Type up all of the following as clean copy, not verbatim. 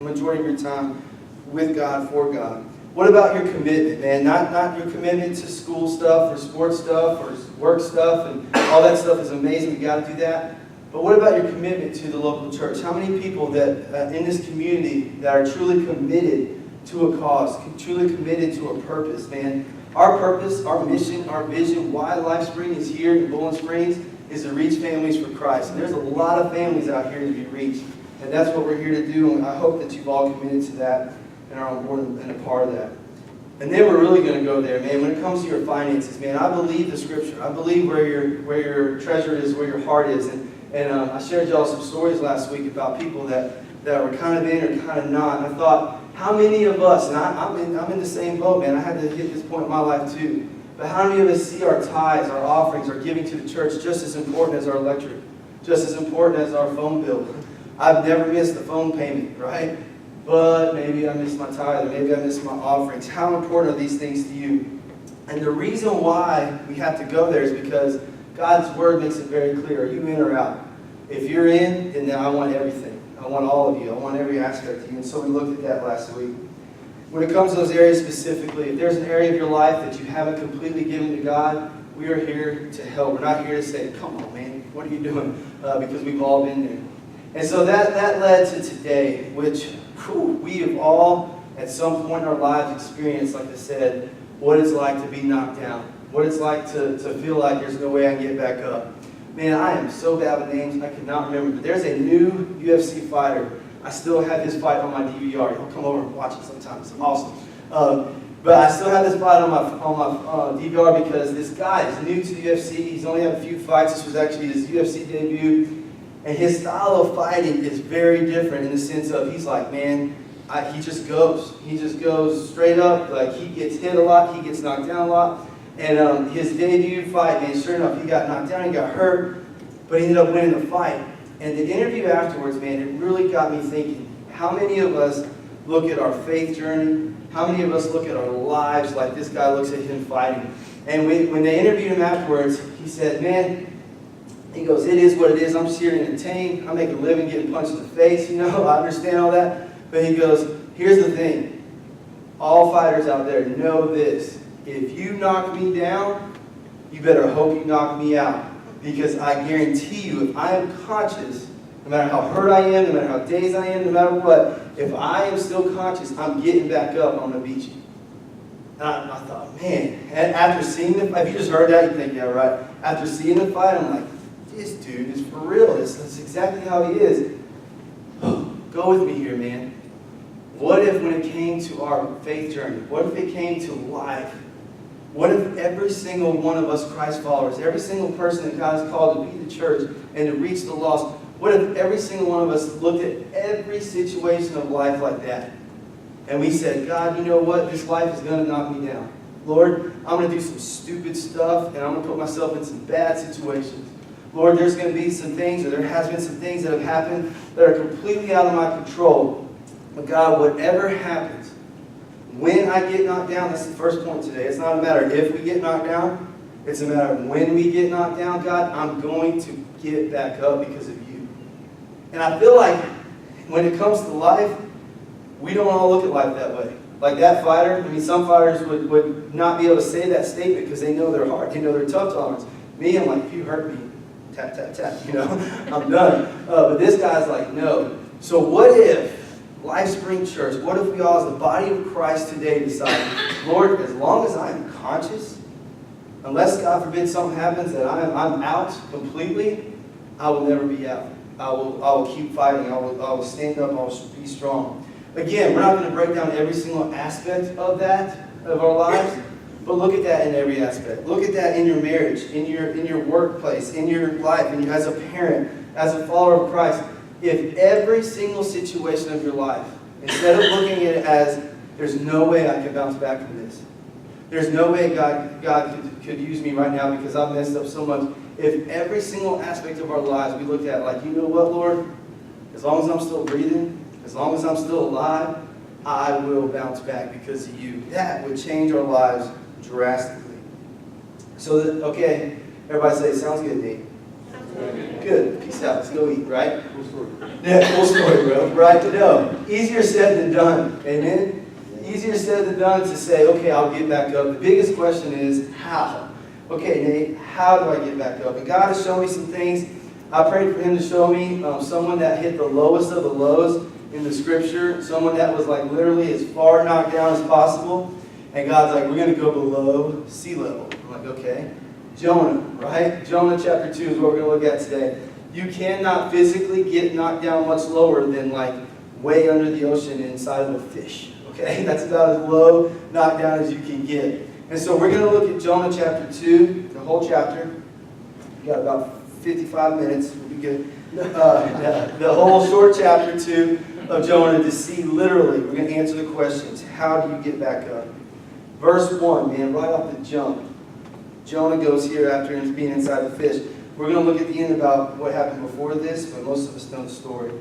majority of your time with God, for God. What about your commitment, man? Not your commitment to school stuff or sports stuff or work stuff, and all that stuff is amazing. We got to do that. But what about your commitment to the local church? How many people that in this community that are truly committed to a cause, truly committed to a purpose, man? Our purpose, our mission, our vision, why Lifespring is here in Bowling Springs is to reach families for Christ. And there's a lot of families out here to be reached. And that's what we're here to do, and I hope that you've all committed to that and are on board and a part of that. And then we're really going to go there, man. When it comes to your finances, man, I believe the Scripture. I believe where your treasure is, where your heart is. And I shared y'all some stories last week about people that were kind of in or kind of not. And I thought, how many of us, and I'm in the same boat, man. I had to hit this point in my life too. But how many of us see our tithes, our offerings, our giving to the church just as important as our electric, just as important as our phone bill? I've never missed the phone payment, right? But maybe I missed my tithe, or maybe I missed my offerings. How important are these things to you? And the reason why we have to go there is because God's Word makes it very clear. Are you in or out? If you're in, then I want everything. I want all of you. I want every aspect of you. And so we looked at that last week. When it comes to those areas specifically, if there's an area of your life that you haven't completely given to God, we are here to help. We're not here to say, come on, man, what are you doing? Because we've all been there. And so that led to today, which we have all, at some point in our lives, experienced, like I said, what it's like to be knocked down. What it's like to feel like there's no way I can get back up. Man, I am so bad with names, I cannot remember. But there's a new UFC fighter. I still have his fight on my DVR. He'll come over and watch it sometimes. It's awesome. But I still have this fight on my DVR because this guy is new to the UFC. He's only had a few fights. This was actually his UFC debut. And his style of fighting is very different in the sense of he's like, man, he just goes. He just goes straight up. Like, he gets hit a lot. He gets knocked down a lot. And his debut fight, man, sure enough, he got knocked down. He got hurt. But he ended up winning the fight. And the interview afterwards, man, it really got me thinking, how many of us look at our faith journey? How many of us look at our lives like this guy looks at him fighting? And when they interviewed him afterwards, he said, man, he goes, it is what it is. I'm just here to entertain. I make a living getting punched in the face, you know. I understand all that. But he goes, here's the thing. All fighters out there know this. If you knock me down, you better hope you knock me out. Because I guarantee you, if I am conscious, no matter how hurt I am, no matter how dazed I am, no matter what, if I am still conscious, I'm getting back up, I'm going to beat you. And I thought, man, and after seeing the fight, if you just heard that, you think, yeah, right. After seeing the fight, I'm like, this dude is for real. That's exactly how he is. Go with me here, man. What if when it came to our faith journey, what if it came to life, what if every single one of us Christ followers, every single person that God has called to be the church and to reach the lost, what if every single one of us looked at every situation of life like that? And we said, God, you know what? This life is going to knock me down. Lord, I'm going to do some stupid stuff, and I'm going to put myself in some bad situations. Lord, there's going to be some things, or there has been some things that have happened that are completely out of my control. But God, whatever happens, when I get knocked down, that's the first point today. It's not a matter of if we get knocked down. It's a matter of when we get knocked down, God, I'm going to get back up because of you. And I feel like when it comes to life, we don't all look at life that way. Like that fighter, I mean, some fighters would not be able to say that statement because they know their heart, they know their tough tolerance. Me, I'm like, if you hurt me, tap, tap, tap, you know, I'm done. But this guy's like, no. So what if Lifespring Church, what if we all as the body of Christ today decide, Lord, as long as I'm conscious, unless God forbid something happens that I'm out completely, I will never be out. I will keep fighting. I will stand up. I will be strong. Again, we're not going to break down every single aspect of that, of our lives, but look at that in every aspect. Look at that in your marriage, in your workplace, in your life, and as a parent, as a follower of Christ. If every single situation of your life, instead of looking at it as, there's no way I can bounce back from this. There's no way God could use me right now because I've messed up so much. If every single aspect of our lives we looked at like, you know what, Lord? As long as I'm still breathing, as long as I'm still alive, I will bounce back because of you. That would change our lives drastically. So, okay, everybody say, sounds good, Nate. Good. Peace out. Let's go eat, right? Cool story. Yeah, cool story, bro. Right? No. Easier said than done. Amen? Easier said than done to say, okay, I'll get back up. The biggest question is, how? Okay, Nate, how do I get back up? And God has shown me some things. I prayed for him to show me someone that hit the lowest of the lows in the scripture, someone that was like literally as far knocked down as possible. And God's like, we're going to go below sea level. I'm like, okay. Jonah, right? Jonah chapter 2 is what we're going to look at today. You cannot physically get knocked down much lower than like way under the ocean inside of a fish. Okay? That's about as low knocked down as you can get. And so we're going to look at Jonah chapter 2, the whole chapter. We got about 55 minutes. We'll be good. The whole short chapter 2 of Jonah to see literally, we're going to answer the questions. How do you get back up? Verse 1, man, right off the jump. Jonah goes here after being inside the fish. We're going to look at the end about what happened before this, but most of us know the story.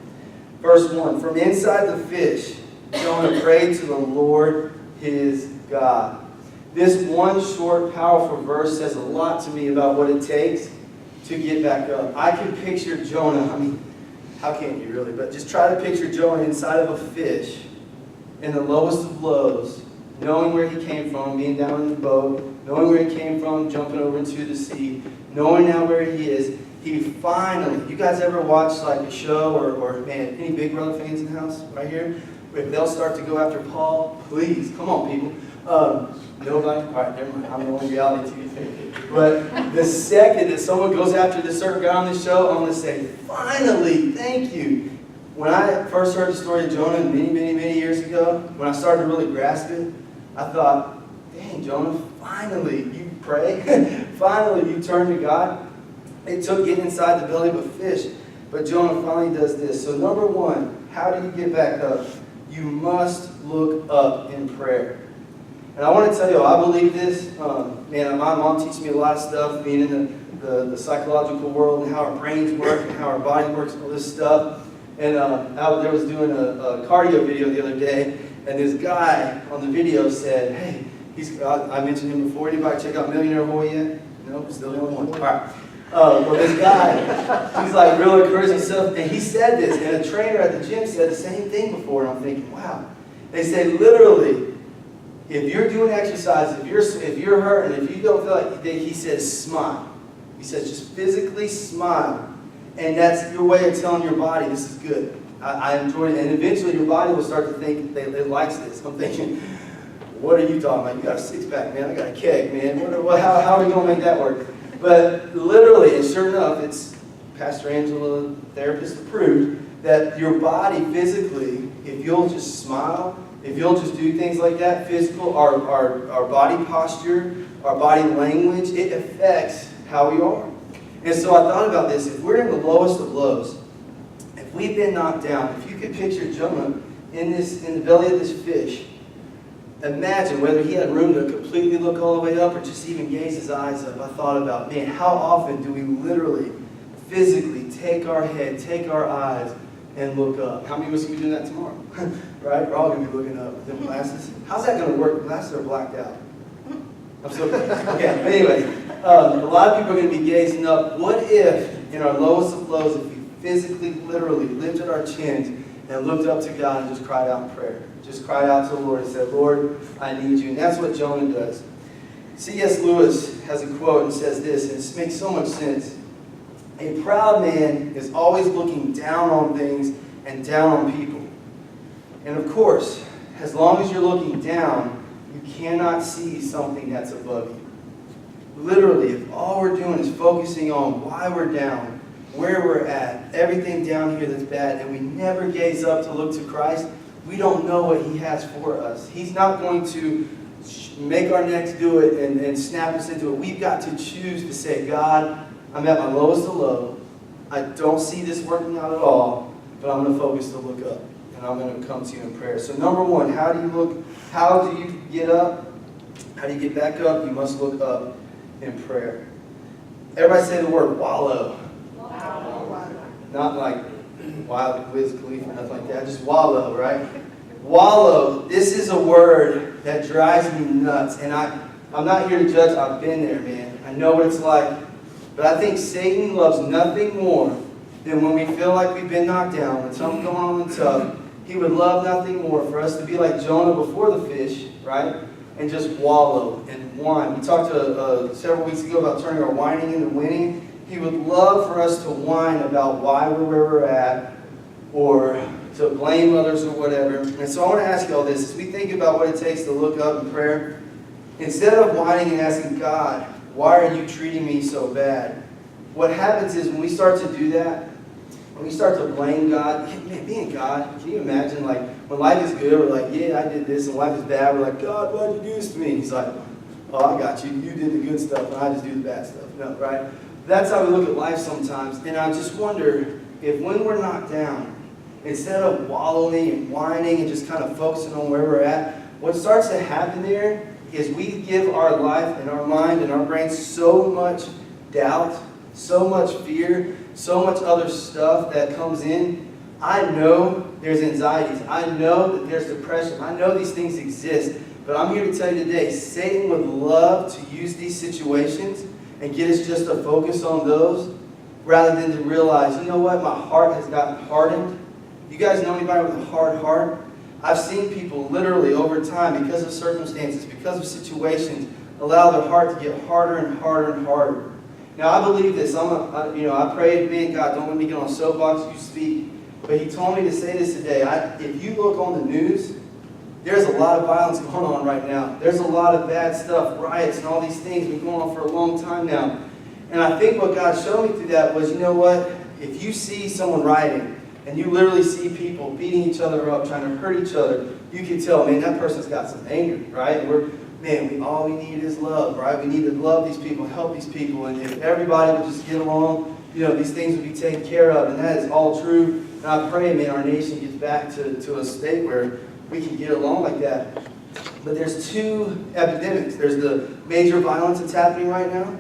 Verse 1, from inside the fish, Jonah prayed to the Lord his God. This one short, powerful verse says a lot to me about what it takes to get back up. I can picture Jonah, I mean, how can you really? But just try to picture Jonah inside of a fish in the lowest of lows, knowing where he came from, being down in the boat, knowing where he came from, jumping over into the sea, knowing now where he is. He finally, you guys ever watch like a show or man, any Big Brother fans in the house right here? If they'll start to go after Paul, please, come on people. Nobody? All right, never mind. I'm the only reality TV fan. But the second that someone goes after this certain guy on this show, I'm going to say, finally, thank you. When I first heard the story of Jonah many years ago, when I started to really grasp it, I thought, dang, Jonah, finally you pray. Finally you turn to God. It took getting inside the belly of a fish, but Jonah finally does this. So number one, how do you get back up? You must look up in prayer. And I want to tell you, I believe this. Man, my mom teaches me a lot of stuff, being in the psychological world and how our brains work and how our body works and all this stuff. And there was doing a cardio video the other day, and this guy on the video said, hey, I mentioned him before. Anybody check out Millionaire Boy yet? No, still the only one. All right. Well, this guy, he's like real encouraging stuff, and he said this, and a trainer at the gym said the same thing before, and I'm thinking, wow. They say literally, if you're doing exercise, if you're hurting, if you don't feel like, he says smile. He says just physically smile, and that's your way of telling your body this is good. I enjoy it, and eventually your body will start to think it likes this. I'm thinking, what are you talking about? You got a six-pack, man. I got a keg, man. How are we going to make that work? But literally, and sure enough, it's Pastor Angela, therapist, approved, that your body physically, if you'll just smile, if you'll just do things like that, physical, our body posture, our body language, it affects how we are. And so I thought about this. If we're in the lowest of lows, if we've been knocked down, if you could picture Jonah in the belly of this fish, imagine whether he had room to completely look all the way up or just even gaze his eyes up. I thought about, man, how often do we literally, physically take our head, take our eyes, and look up? How many of us will be doing that tomorrow? Right? We're all going to be looking up with them glasses. How's that going to work? Glasses are blacked out. I'm so confused. Okay, but anyway, a lot of people are going to be gazing up. What if, in our lowest of lows, if we physically, literally lifted our chins and looked up to God and just cried out in prayer? Just cried out to the Lord and said, Lord, I need you. And that's what Jonah does. C.S. Lewis has a quote and says this, and it makes so much sense. A proud man is always looking down on things and down on people. And of course, as long as you're looking down, you cannot see something that's above you. Literally, if all we're doing is focusing on why we're down, where we're at, everything down here that's bad, and we never gaze up to look to Christ, we don't know what He has for us. He's not going to make our necks do it and snap us into it. We've got to choose to say, God, I'm at my lowest of low. I don't see this working out at all, but I'm going to focus to look up. And I'm going to come to you in prayer. So number one, how do you get up? How do you get back up? You must look up in prayer. Everybody say the word wallow. Wallow. Not like Wild Wiz Khalifa or nothing like that. Just wallow, right? Wallow. This is a word that drives me nuts. And I'm not here to judge. I've been there, man. I know what it's like. But I think Satan loves nothing more than when we feel like we've been knocked down, when something's going on and tough. He would love nothing more for us to be like Jonah before the fish, right? And just wallow and whine. We talked several weeks ago about turning our whining into winning. He would love for us to whine about why we're where we're at, or to blame others or whatever. And so I want to ask you all this. As we think about what it takes to look up in prayer, instead of whining and asking God, why are you treating me so bad? What happens is when we start to do that, when we start to blame God, man, being God, can you imagine, like, when life is good, we're like, yeah, I did this, and life is bad, we're like, God, why'd you do this to me? And He's like, oh, I got you. You did the good stuff, and I just do the bad stuff. No, right? That's how we look at life sometimes. And I just wonder if when we're knocked down, instead of wallowing and whining and just kind of focusing on where we're at, what starts to happen there is we give our life and our mind and our brain so much doubt, so much fear, so much other stuff that comes in. I know there's anxieties. I know that there's depression. I know these things exist. But I'm here to tell you today, Satan would love to use these situations and get us just to focus on those rather than to realize, you know what, my heart has gotten hardened. You guys know anybody with a hard heart? I've seen people literally over time, because of circumstances, because of situations, allow their heart to get harder and harder and harder. Now I believe this. I prayed, man, God, don't let me get on a soapbox. You speak. But He told me to say this today. If you look on the news, there's a lot of violence going on right now. There's a lot of bad stuff, riots and all these things have been going on for a long time now. And I think what God showed me through that was, you know what? If you see someone rioting, and you literally see people beating each other up, trying to hurt each other, you can tell, man, that person's got some anger, right? All we need is love, right? We need to love these people, help these people, and if everybody would just get along, these things would be taken care of, and that is all true. And I pray, man, our nation gets back to a state where we can get along like that. But there's two epidemics. There's the major violence that's happening right now,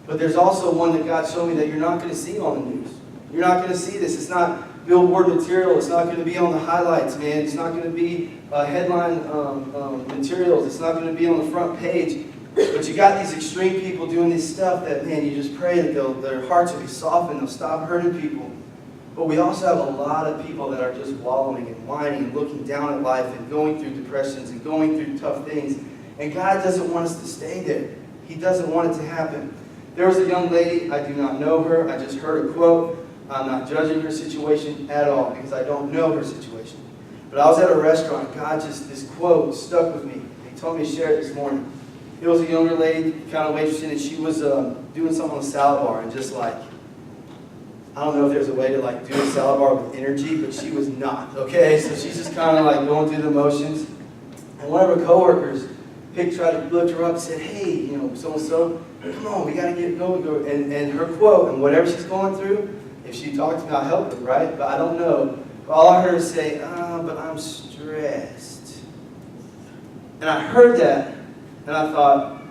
but there's also one that God showed me that you're not going to see on the news. You're not going to see this. It's not billboard material. It's not going to be on the highlights, man. It's not going to be headline materials. It's not going to be on the front page. But you got these extreme people doing this stuff that, man, you just pray that their hearts will be softened. They'll stop hurting people. But we also have a lot of people that are just wallowing and whining and looking down at life and going through depressions and going through tough things. And God doesn't want us to stay there. He doesn't want it to happen. There was a young lady. I do not know her. I just heard a quote. I'm not judging her situation at all because I don't know her situation. But I was at a restaurant. This quote stuck with me. He told me to share it this morning. It was a younger lady, kind of waitressing, and she was doing something on a salad bar, and just like, I don't know if there's a way to like do a salad bar with energy, but she was not, okay? So she's just kind of like going through the motions. And one of her coworkers tried to lift her up and said, hey, so-and-so, come on, we got to get going. And her quote, and whatever she's going through, if she talked to me, I'll help her, right? But I don't know. All I heard her say, but I'm stressed. And I heard that, and I thought,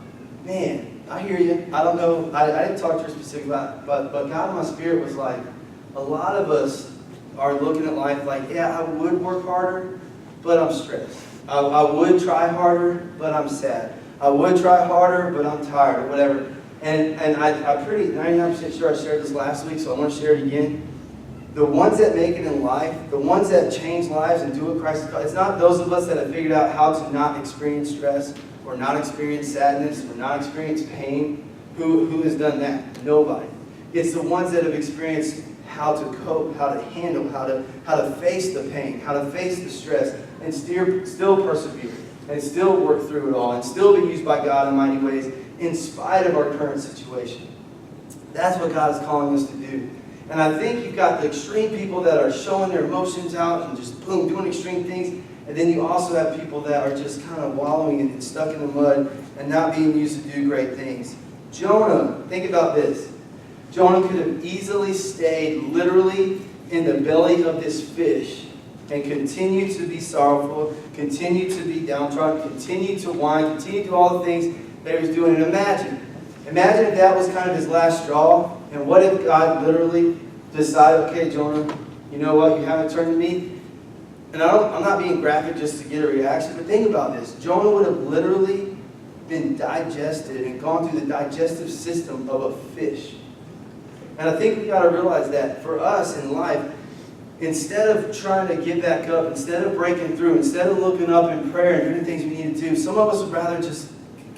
man, I hear you. I don't know. I didn't talk to her specifically about it, but God in my spirit was like, a lot of us are looking at life like, yeah, I would work harder, but I'm stressed. I would try harder, but I'm sad. I would try harder, but I'm tired, or whatever. And I'm pretty 99% sure I shared this last week, so I want to share it again. The ones that make it in life, the ones that change lives and do what Christ has called, it's not those of us that have figured out how to not experience stress, or not experience sadness, or not experience pain. Who has done that? Nobody. It's the ones that have experienced how to cope, how to handle, how to face the pain, how to face the stress, and still persevere, and still work through it all, and still be used by God in mighty ways in spite of our current situation. That's what God is calling us to do. And I think you've got the extreme people that are showing their emotions out and just boom, doing extreme things. And then you also have people that are just kind of wallowing and stuck in the mud and not being used to do great things. Jonah, think about this. Jonah could have easily stayed literally in the belly of this fish and continued to be sorrowful, continued to be downtrodden, continued to whine, continued to do all the things that he was doing. And imagine if that was kind of his last straw. And what if God literally decided, okay, Jonah, you know what, you haven't turned to me? And I'm not being graphic just to get a reaction, but think about this. Jonah would have literally been digested and gone through the digestive system of a fish. And I think we got to realize that for us in life, instead of trying to get back up, instead of breaking through, instead of looking up in prayer and doing things we need to do, some of us would rather just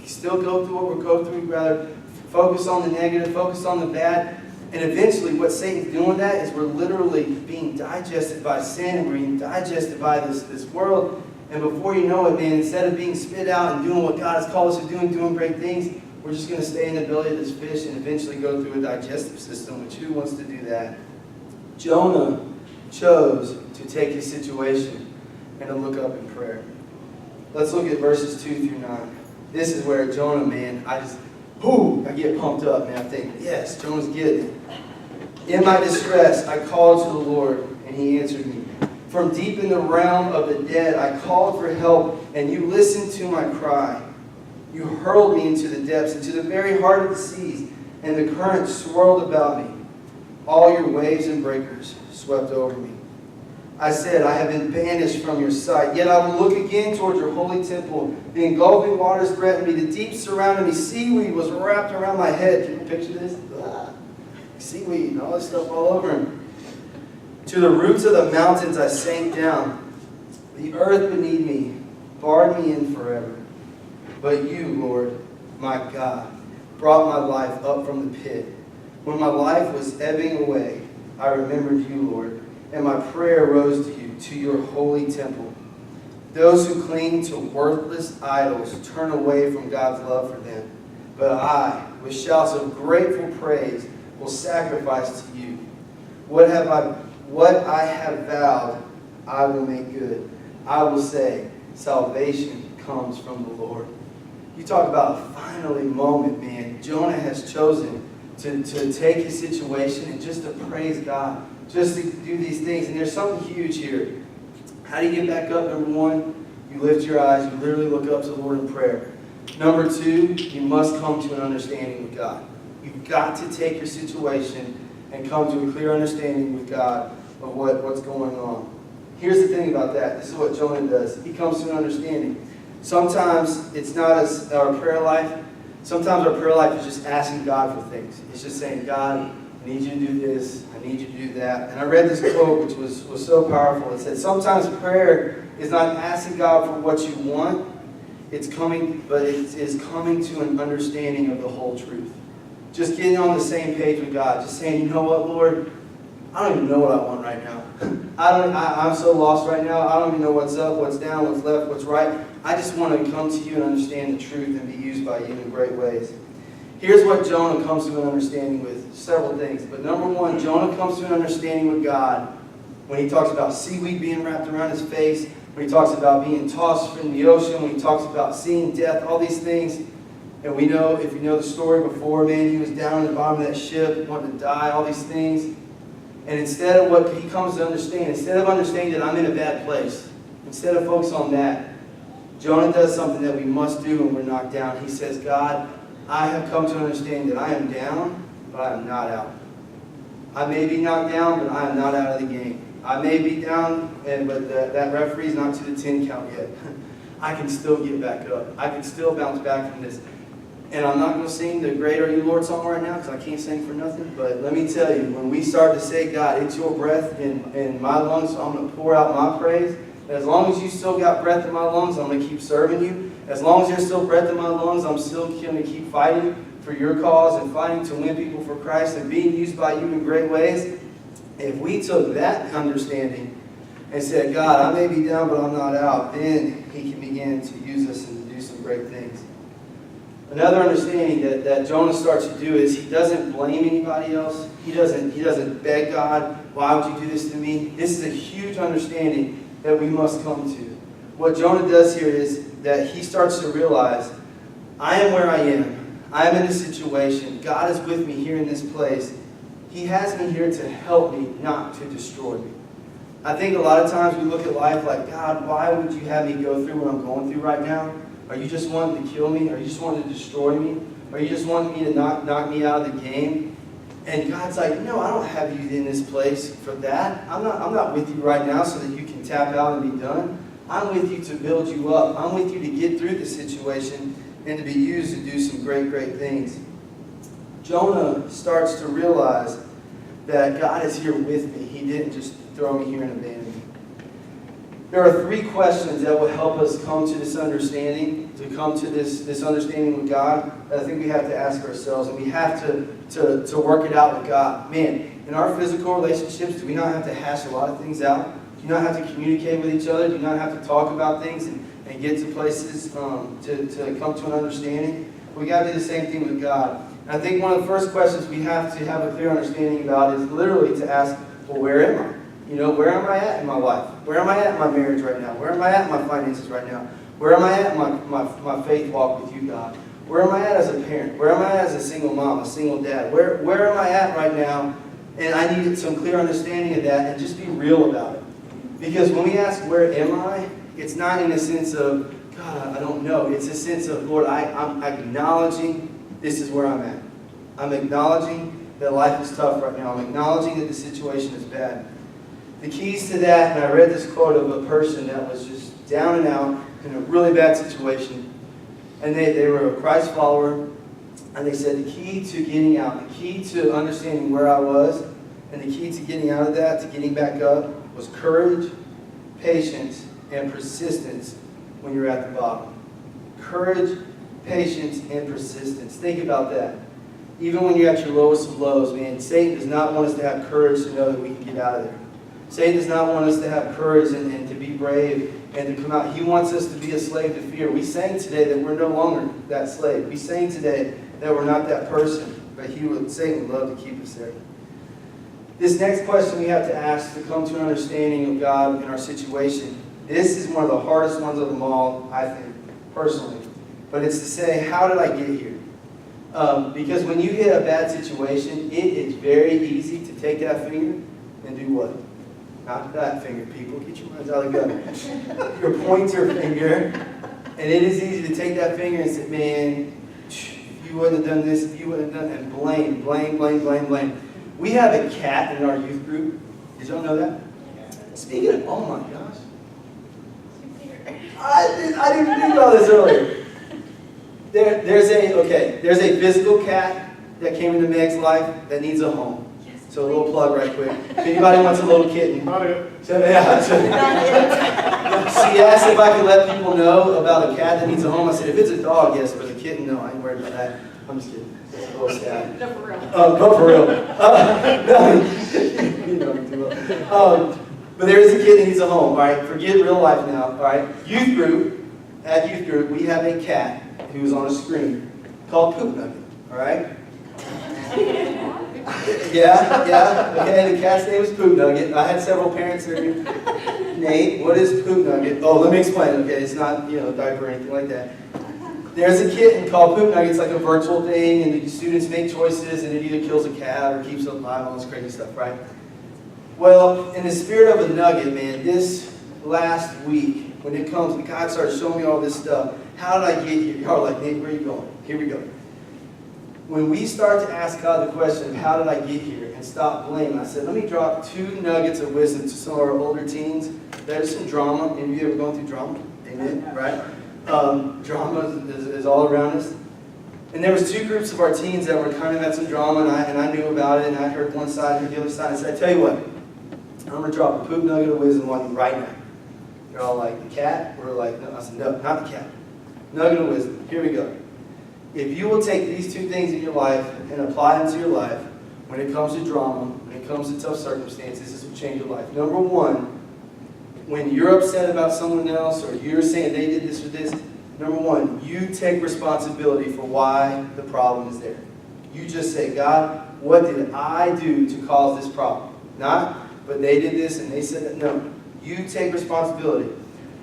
still go through what we're going through. We'd rather focus on the negative, focus on the bad. And eventually what Satan's doing with that is we're literally being digested by sin, and we're being digested by this world. And before you know it, man, instead of being spit out and doing what God has called us to do and doing great things, we're just going to stay in the belly of this fish and eventually go through a digestive system, which who wants to do that? Jonah chose to take his situation and to look up in prayer. Let's look at verses 2 through 9. This is where Jonah, man, I get pumped up, man. I think, yes, Jonah's getting it. In my distress, I called to the Lord, and he answered me. From deep in the realm of the dead, I called for help, and you listened to my cry. You hurled me into the depths, into the very heart of the seas, and the current swirled about me. All your waves and breakers swept over me. I said, I have been banished from your sight, yet I will look again toward your holy temple. The engulfing waters threatened me, the deep surrounded me, seaweed was wrapped around my head. Can you picture this? Seaweed and all this stuff all over him. To the roots of the mountains I sank down. The earth beneath me barred me in forever. But you, Lord, my God, brought my life up from the pit. When my life was ebbing away, I remembered you, Lord, and my prayer rose to you, to your holy temple. Those who cling to worthless idols turn away from God's love for them. But I, with shouts of grateful praise, will sacrifice to you. What I have vowed, I will make good. I will say, salvation comes from the Lord. You talk about a finally moment, man. Jonah has chosen to take his situation and just to praise God, just to do these things. And there's something huge here. How do you get back up? Number one, you lift your eyes. You literally look up to the Lord in prayer. Number two, you must come to an understanding with God. You've got to take your situation and come to a clear understanding with God of what's going on. Here's the thing about that. This is what Jonah does. He comes to an understanding. Sometimes it's not as our prayer life. Sometimes our prayer life is just asking God for things. It's just saying, God, I need you to do this. I need you to do that. And I read this quote, which was so powerful. It said, sometimes prayer is not asking God for what you want. It's coming, but it is coming to an understanding of the whole truth. Just getting on the same page with God. Just saying, you know what, Lord? I don't even know what I want right now. I'm so lost right now. I don't even know what's up, what's down, what's left, what's right. I just want to come to you and understand the truth and be used by you in great ways. Here's what Jonah comes to an understanding with. Several things. But number one, Jonah comes to an understanding with God when he talks about seaweed being wrapped around his face, when he talks about being tossed from the ocean, when he talks about seeing death, all these things. And we know, if you know the story before, man, he was down at the bottom of that ship, wanting to die, all these things. And instead of what he comes to understand, instead of understanding that I'm in a bad place, instead of focus on that, Jonah does something that we must do when we're knocked down. He says, God, I have come to understand that I am down, but I am not out. I may be knocked down, but I am not out of the game. I may be down, but that referee's not to the 10 count yet. I can still get back up. I can still bounce back from this. And I'm not going to sing the Great Are You, Lord song right now because I can't sing for nothing. But let me tell you, when we start to say, God, it's your breath in my lungs, so I'm going to pour out my praise. And as long as you still got breath in my lungs, I'm going to keep serving you. As long as there's still breath in my lungs, I'm still going to keep fighting for your cause and fighting to win people for Christ and being used by you in great ways. If we took that understanding and said, God, I may be down, but I'm not out, then he can begin to use us and to do some great things. Another understanding that Jonah starts to do is he doesn't blame anybody else. He doesn't beg God, why would you do this to me? This is a huge understanding that we must come to. What Jonah does here is that he starts to realize, I am where I am. I am in this situation. God is with me here in this place. He has me here to help me, not to destroy me. I think a lot of times we look at life like, God, why would you have me go through what I'm going through right now? Are you just wanting to kill me? Are you just wanting to destroy me? Are you just wanting me to knock me out of the game? And God's like, no, I don't have you in this place for that. I'm not with you right now so that you can tap out and be done. I'm with you to build you up. I'm with you to get through the situation and to be used to do some great, great things. Jonah starts to realize that God is here with me. He didn't just throw me here and abandon me. There are 3 questions that will help us come to this understanding, to come to this understanding with God, that I think we have to ask ourselves, and we have to work it out with God. Man, in our physical relationships, do we not have to hash a lot of things out? Do you not have to communicate with each other? Do you not have to talk about things and get to places to come to an understanding? We got to do the same thing with God. And I think one of the first questions we have to have a clear understanding about is literally to ask, well, where am I? You know, where am I at in my life? Where am I at in my marriage right now? Where am I at in my finances right now? Where am I at in my faith walk with you, God? Where am I at as a parent? Where am I at as a single mom, a single dad? Where am I at right now? And I need some clear understanding of that and just be real about it. Because when we ask, where am I? It's not in a sense of, God, I don't know. It's a sense of, Lord, I'm acknowledging this is where I'm at. I'm acknowledging that life is tough right now. I'm acknowledging that the situation is bad. The keys to that, and I read this quote of a person that was just down and out in a really bad situation. And they were a Christ follower. And they said the key to getting out, the key to understanding where I was, and the key to getting out of that, to getting back up, was courage, patience, and persistence when you're at the bottom. Courage, patience, and persistence. Think about that. Even when you're at your lowest of lows, man, Satan does not want us to have courage to know that we can get out of there. Satan does not want us to have courage and to be brave and to come out. He wants us to be a slave to fear. We sang today that we're no longer that slave. We sang today that we're not that person, but Satan would love to keep us there. This next question we have to ask to come to an understanding of God in our situation, this is one of the hardest ones of them all, I think, personally. But it's to say, how did I get here? Because when you hit a bad situation, it is very easy to take that finger and do what? Not that finger, people. Get your minds out of the gutter. Your pointer finger. And it is easy to take that finger and say, man, if you wouldn't have done this, if you wouldn't have done that, and blame. We have a cat in our youth group. Did y'all know that? Speaking of, oh my gosh. I didn't think about this earlier. There's a physical cat that came into Meg's life that needs a home. So a little plug right quick. If anybody wants a little kitten. She asked if I could let people know about a cat that needs a home. I said, if it's a dog, yes, but a kitten, no, I ain't worried about that. I'm just kidding. It's a little sad. No, for real. No, for real. You know me too well. But there is a kid that needs a home, all right? Forget real life now, all right? Youth group, at youth group, we have a cat who's on a screen called Poop Nugget, all right? Yeah, okay, the cat's name is Poop Nugget. I had several parents there. Nate, what is Poop Nugget? Oh, let me explain, okay? It's not, diaper or anything like that. There's a kitten called Poop Nugget. It's like a virtual thing, and the students make choices, and it either kills a cat or keeps it alive, all this crazy stuff, right? Well, in the spirit of a nugget, man, this last week, when it comes, when God started showing me all this stuff, how did I get here? Y'all are like, Nate, where are you going? Here we go. When we start to ask God the question of how did I get here and stop blaming, I said, let me drop 2 nuggets of wisdom to some of our older teens. There's some drama. Any of you ever going through drama? Amen, right? Drama is all around us. And there was 2 groups of our teens that were kind of had some drama, and I knew about it, and I heard one side and the other side. I said, I tell you what, I'm going to drop a poop nugget of wisdom on you right now. They're all like, the cat? We're like, no. I said, no, not the cat. Nugget of wisdom. Here we go. If you will take these 2 things in your life and apply them to your life, when it comes to drama, when it comes to tough circumstances, this will change your life. Number 1, when you're upset about someone else or you're saying they did this or this, number 1, you take responsibility for why the problem is there. You just say, God, what did I do to cause this problem? Not, but they did this and they said that. No, you take responsibility.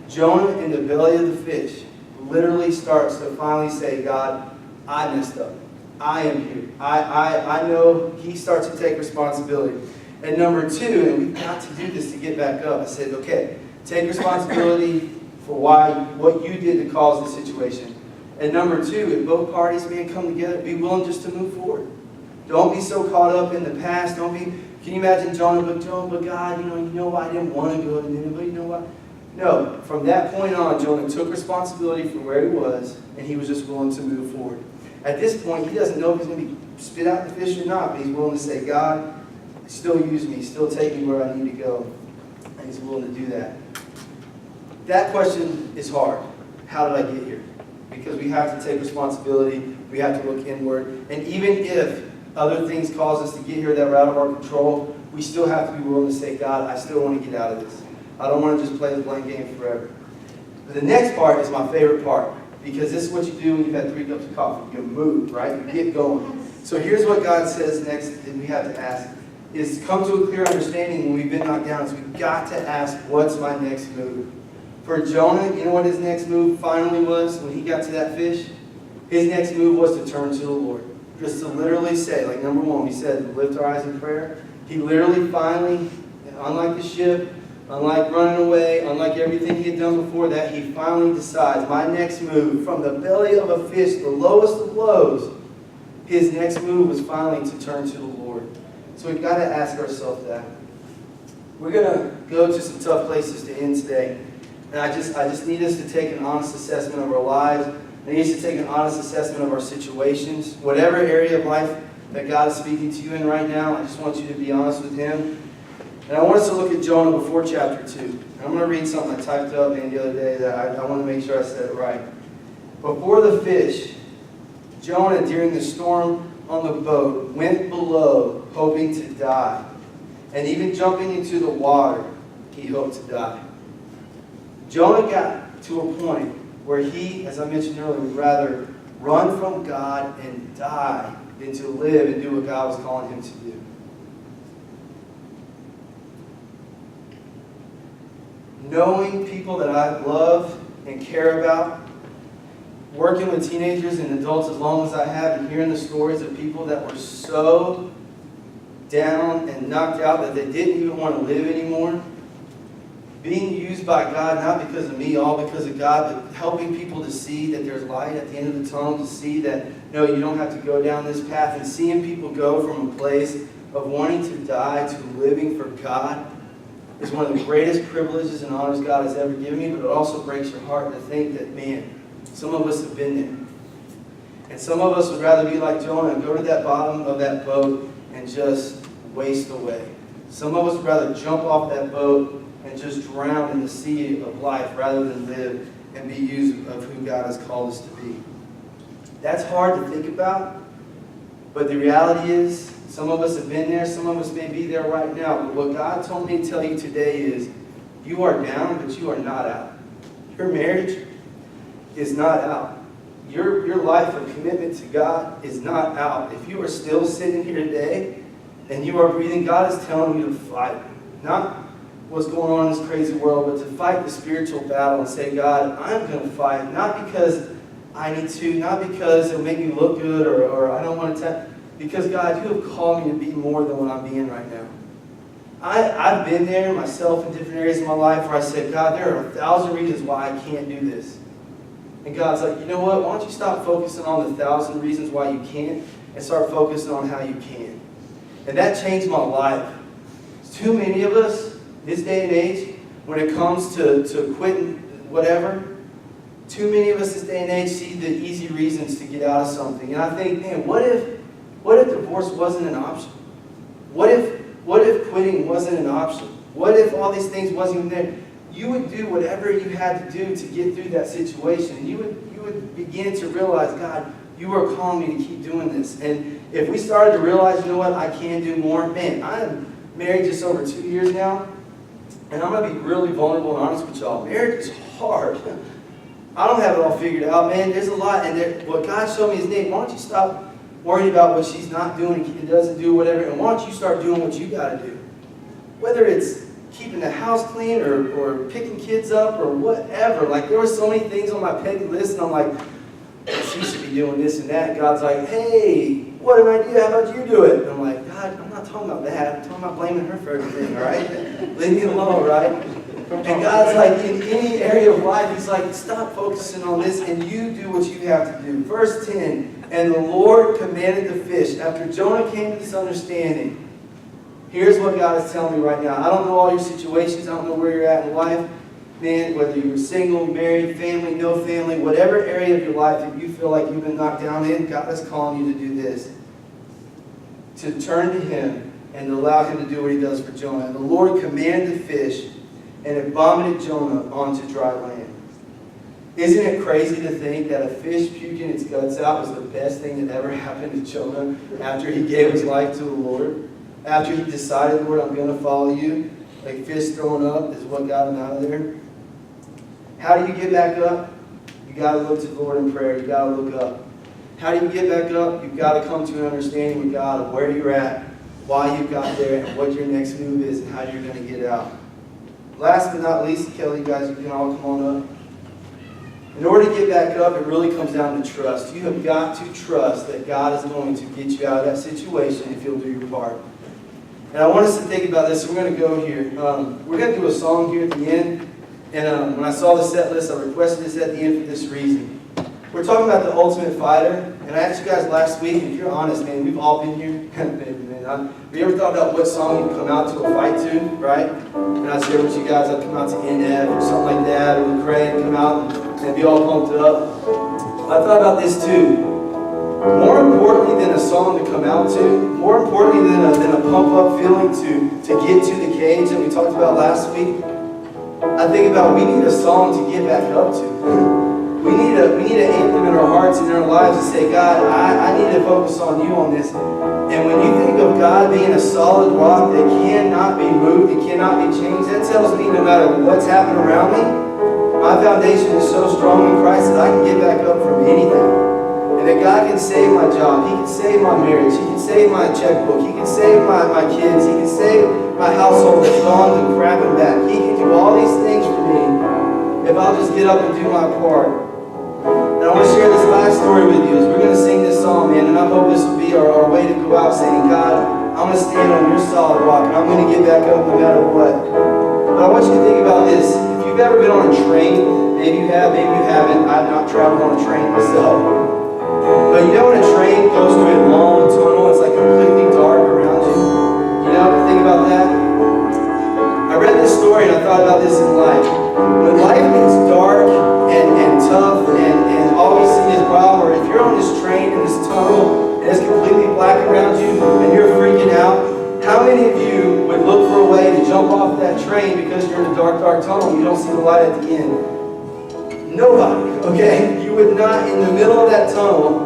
Jonah in the belly of the fish literally starts to finally say, God, I messed up. I am here. I know. He starts to take responsibility. And number 2, and we've got to do this to get back up, I said, okay, take responsibility for what you did to cause the situation. And number 2, if both parties, man, come together, be willing just to move forward. Don't be so caught up in the past. Can you imagine Jonah, but God, you know why I didn't want to go to Nineveh, but you know what? No, from that point on, Jonah took responsibility for where he was, and he was just willing to move forward. At this point, he doesn't know if he's going to be spit out in the fish or not, but he's willing to say, God, still use me, still take me where I need to go. And He's willing to do that. That question is hard. How did I get here? Because we have to take responsibility. We have to look inward. And even if other things cause us to get here that are out of our control, we still have to be willing to say, God, I still want to get out of this. I don't want to just play the blame game forever. But the next part is my favorite part, because this is what you do when you've had 3 cups of coffee. You move, right? You get going. So here's what God says next that we have to ask, is come to a clear understanding when we've been knocked down, is we've got to ask, what's my next move? For Jonah, you know what his next move finally was when he got to that fish? His next move was to turn to the Lord. Just to literally say, like number 1, he said, lift our eyes in prayer. He literally finally, unlike the ship, unlike running away, unlike everything he had done before that, he finally decides, my next move, from the belly of a fish, the lowest of lows, his next move was finally to turn to the Lord. So we've got to ask ourselves that. We're going to go to some tough places to end today. And I just need us to take an honest assessment of our lives. I need us to take an honest assessment of our situations. Whatever area of life that God is speaking to you in right now, I just want you to be honest with Him. And I want us to look at Jonah before chapter 2. And I'm going to read something I typed up the other day that I want to make sure I said it right. Before the fish, Jonah, during the storm on the boat, went below, hoping to die. And even jumping into the water, he hoped to die. Jonah got to a point where he, as I mentioned earlier, would rather run from God and die than to live and do what God was calling him to do. Knowing people that I love and care about, working with teenagers and adults as long as I have, and hearing the stories of people that were so down and knocked out that they didn't even want to live anymore, being used by God, not because of me, all because of God, but helping people to see that there's light at the end of the tunnel, to see that, no, you don't have to go down this path, and seeing people go from a place of wanting to die to living for God is one of the greatest privileges and honors God has ever given me, but it also breaks your heart to think that, man, some of us have been there. And some of us would rather be like Jonah and go to that bottom of that boat and just waste away. Some of us would rather jump off that boat and just drown in the sea of life rather than live and be used of who God has called us to be. That's hard to think about, but the reality is some of us have been there, some of us may be there right now. But what God told me to tell you today is you are down, but you are not out. Your marriage is not out. Your life of commitment to God is not out. If you are still sitting here today and you are breathing, God is telling you to fight. Not what's going on in this crazy world, but to fight the spiritual battle and say, God, I'm going to fight, not because I need to, not because it'll make me look good or I don't want to, because God, you have called me to be more than what I'm being right now. I've been there myself in different areas of my life where I said, God, there are 1,000 reasons why I can't do this. And God's like, you know what, why don't you stop focusing on the 1,000 reasons why you can't and start focusing on how you can. And that changed my life. Too many of us, this day and age, when it comes to quitting whatever, too many of us this day and age see the easy reasons to get out of something. And I think, man, what if divorce wasn't an option? What if quitting wasn't an option? What if all these things wasn't even there? You would do whatever you had to do to get through that situation. And you would begin to realize, God, you are calling me to keep doing this. And if we started to realize, you know what, I can do more. Man, I'm married just over 2 years now. And I'm going to be really vulnerable and honest with y'all. Marriage is hard. I don't have it all figured out, man. There's a lot. And what God showed me is, Nate, why don't you stop worrying about what she's not doing and doesn't do, whatever, and why don't you start doing what you got to do? Whether it's keeping the house clean or picking kids up or whatever. Like, there were so many things on my petty list, and I'm like, she should be doing this and that. And God's like, hey, what did I do? How about you do it? And I'm like, God, I'm not talking about that. I'm talking about blaming her for everything, all right? Leave me alone, right? And God's like, in any area of life, He's like, stop focusing on this and you do what you have to do. Verse 10, and the Lord commanded the fish. After Jonah came to this understanding, here's what God is telling me right now. I don't know all your situations. I don't know where you're at in life. Man, whether you're single, married, family, no family, whatever area of your life that you feel like you've been knocked down in, God is calling you to do this. To turn to Him and allow him to do what he does for Jonah. And the Lord commanded the fish, and it vomited Jonah onto dry land. Isn't it crazy to think that a fish puking its guts out was the best thing that ever happened to Jonah after he gave his life to the Lord? After he decided, Lord, I'm going to follow you. Like fish throwing up is what got him out of there. How do you get back up? You got to look to the Lord in prayer. You got to look up. How do you get back up? You've got to come to an understanding with God of where you're at, why you got there, and what your next move is, and how you're going to get out. Last but not least, Kelly, you guys, you can all come on up. In order to get back up, it really comes down to trust. You have got to trust that God is going to get you out of that situation if you'll do your part. And I want us to think about this. We're going to go here. We're going to do a song here at the end. And when I saw the set list, I requested this at the end for this reason. We're talking about the ultimate fighter. And I asked you guys last week, if you're honest, man, we've all been here. Have you ever thought about what song you'd come out to a fight to, right? And I'd share with you guys, I'd come out to NF or something like that, or Lecrae and come out and be all pumped up. I thought about this too. More importantly than a song to come out to, more importantly than a pump-up feeling to get to the cage that we talked about last week, I think about we need a song to get back up to. We need an anthem in our hearts and in our lives to say, God, I need to focus on you on this. And when you think of God being a solid rock that cannot be moved, it cannot be changed, that tells me no matter what's happening around me, my foundation is so strong in Christ that I can get back up from anything. And that God can save my job, He can save my marriage, He can save my checkbook, He can save my kids, He can save my household that's gone to crap and back. He can do all these things for me if I'll just get up and do my part. And I want to share this last story with you as we're going to sing this song, man, and I hope this will be our way to go out saying, God, I'm going to stand on your solid rock, and I'm going to get back up no matter what. But I want you to think about this. If you've ever been on a train, maybe you have, maybe you haven't. I've not traveled on a train myself. But you know when a train goes through a long tunnel, it's like completely dark around you. You know, think about that. I read this story and I thought about this in life. When life gets dark and tough and all we see is problem, or if you're on this train in this tunnel and it's completely black around you and you're freaking out, how many of you would look for a way to jump off that train because you're in a dark, dark tunnel and you don't see the light at the end? Nobody, okay? You would not, in the middle of that tunnel,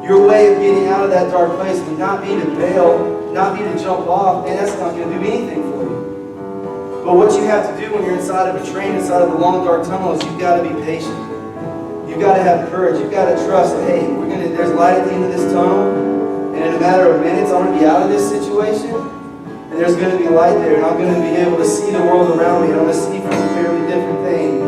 your way of getting out of that dark place would not be to bail, not be to jump off, and that's not going to do anything for you. But what you have to do when you're inside of a train, inside of a long, dark tunnel, is you've got to be patient. You've got to have courage. You've got to trust that, hey, there's light at the end of this tunnel, and in a matter of minutes, I'm going to be out of this situation, and there's going to be light there, and I'm going to be able to see the world around me, and I'm going to see from a fairly different thing.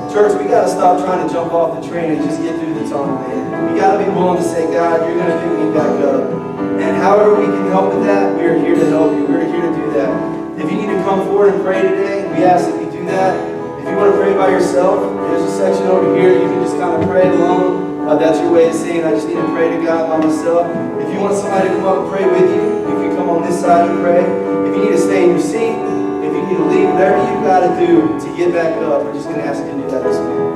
Church, we got to stop trying to jump off the train and just get through the tunnel, man. We got to be willing to say, God, you're going to pick me back up. And however we can help with that, we are here to help you. We're here to do that. If you need to come forward and pray today, we ask that you do that. If you want to pray by yourself, there's a section over here. You can just kind of pray alone. That's your way of saying, I just need to pray to God by myself. If you want somebody to come up and pray with you, you can come on this side and pray. If you need to stay in your seat, if you need to leave, whatever you've got to do to get back up, we're just going to ask you to do that this morning.